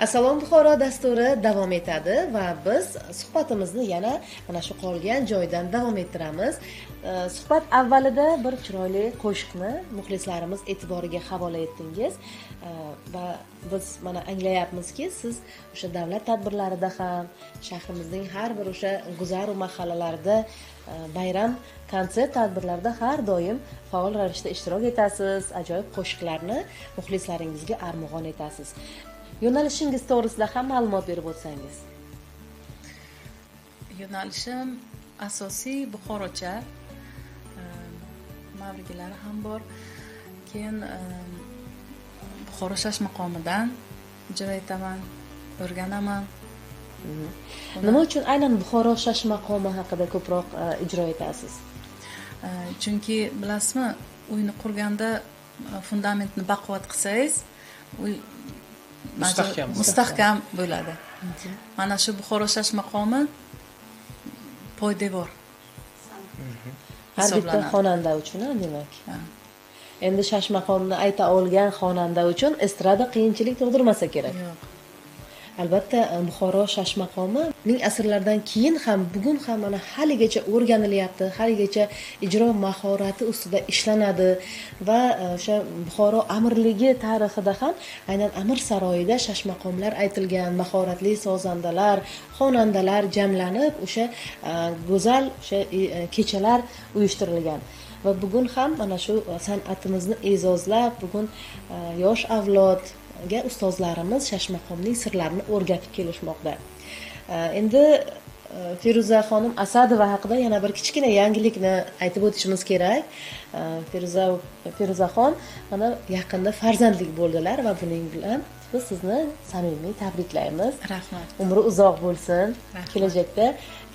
Assalom Buxoro dasturi davom etadi va biz suhbatimizni yana mana shu qolgan joydan davom ettiramiz. Suhbat avvalida bir chiroyli qo'shiqni muxlislarimiz e'tiboriga havola etdingiz va biz mana anglayapmizki, siz o'sha davlat tadbirlarida ham, shahrimizning har bir o'sha guzaru mahallalarida bayram konsert tadbirlarida har doim faol ravishda ishtirok etasiz, ajoyib qo'shiqlarni muxlislaringizga armug'on etasiz. Yo'nalishingiz to'g'risida ham ma'lumot berib o'tsangiz. Yo'nalishim asosiy Buxorocha, mavrigilari ham bor. Keyin Buxoro shash maqomidan ijro etaman, o'rganaman. Nima uchun aynan Buxoro shash maqomi haqida ko'proq ijro etasiz? Chunki bilasizmi, uyni qurganda fundamentni baquvvat qilsangiz, uy mustahkam bo'ladi. Mana shu Buxoro shash maqomi poydevor. Har bitta xonanda uchun, demak. Endi shash maqomni ayta olgan xonanda uchun estrada qiyinchilik tug'dirmasa kerak. Yo'q. Albatta, Buxoro shash maqomi ming asrlardan keyin ham bugun ham mana haligacha o'rganilyapti, haligacha ijro mahorati ustida ishlanadi va o'sha Buxoro amirligi tarixida ham aynan amir saroyida shash maqomlar aytilgan, mahoratli sozandalar, xonandalar jamlanib o'sha go'zal o'sha kechalar uyushtirilgan. Va bugun ham mana shu san'atimizni e'zozlab, bugun yosh avlod ustozlarimiz shash maqomning sirlarini o'rgatib kelishmoqda. Endi Feruza xonim Asadova haqida yana bir kichkina yangilikni aytib o'tishimiz kerak. Feruzaxon mana yaqinda farzandlik bo'ldilar va buning bilan biz sizni samimiy tabriklaymiz. Rahmat. Umri uzoq bo'lsin, Rahmat. kelajakda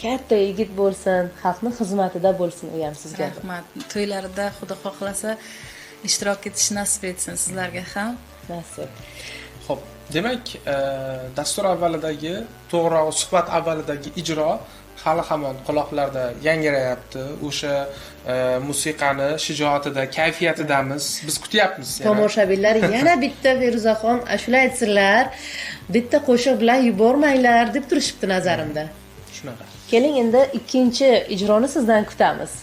katta yigit bo'lsin, xalqning xizmatida bo'lsin u ham sizga. Rahmat. To'ylarida Xudo xohlasa ishtirok etish nasib etsin sizlarga ham. Nasib. Xo'p, demak, dastur avvalidagi, to'g'rirog'i suhbat avvalidagi ijro hali hamon quloqlarda yangrayapti. O'sha musiqani shijoatida, kayfiyatidamiz. Biz kutyapmiz. Tomoshabinlar yana bitta Feruzaxon ashula aytsinlar, bitta qo'shiq bilan yubormanglar deb turishibdi nazarimda. Shunaqa. Keling endi ikkinchi ijroni sizdan kutamiz.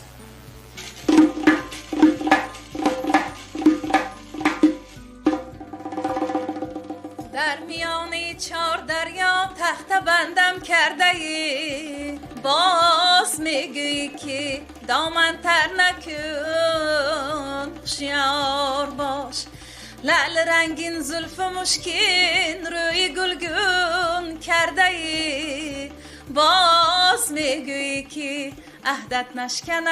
چار دریا تخت بندم کرده ای باز میگویی که دامن تر نکن هوشیار باش لعل رنگین زلف مشکین روی گلگون کرده ای باز میگویی که عهدت نشکند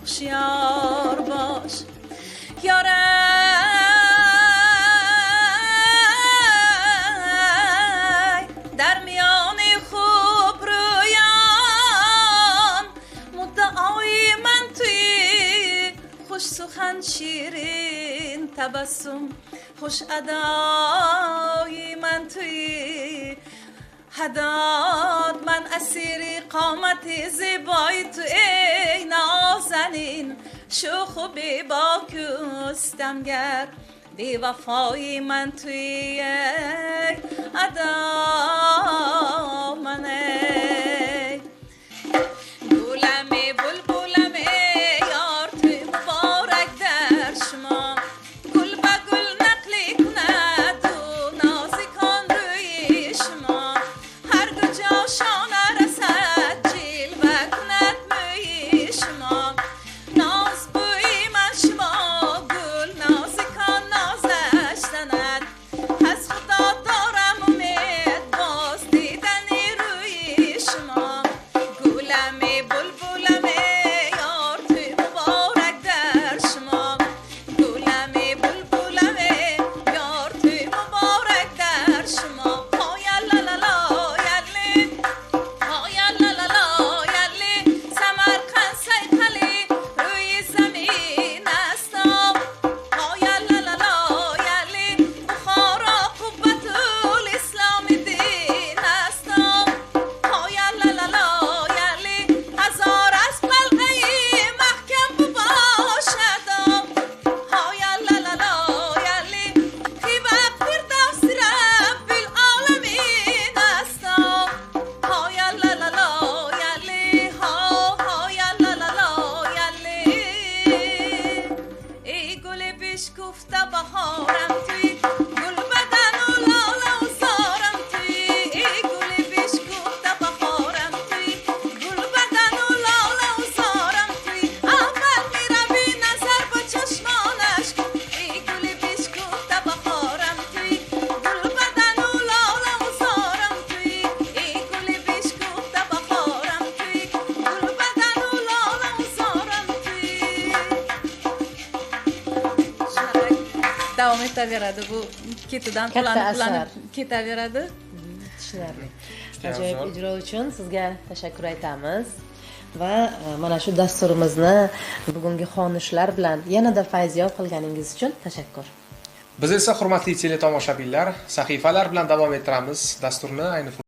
هوشیار باش یارم در میان خوب رویان مدعای من توی خوش سخن شیرین تبسم خوش ادای من توی حداد من اسیری قامت زیبای تو ای نازنین شوخ و بی باکستمگر بی وفای من توی ادا منه گلمی بلبلمی یار توی مبارک در شما گل به گل نقلی کند و نازی کن روی شما هر دو جا شانه رسد جلوه کند موی شما ناز بوی من شما گل نازی کن نازش زند از خدا دارم امید باز دیدنی روی davom etaveradi. Bu ketidan Katta qulanib asar. ketaveradi. Tushunarli. Juda Ajoyib zo'r. ijro uchun sizga tashakkur aytamiz. Va mana shu dasturimizni bugungi xonishlar bilan yanada fayzyob qilganingiz uchun tashakkur. Biz esa hurmatli teletomoshabinlar, sahifalar bilan davom ettiramiz. Dasturni ayni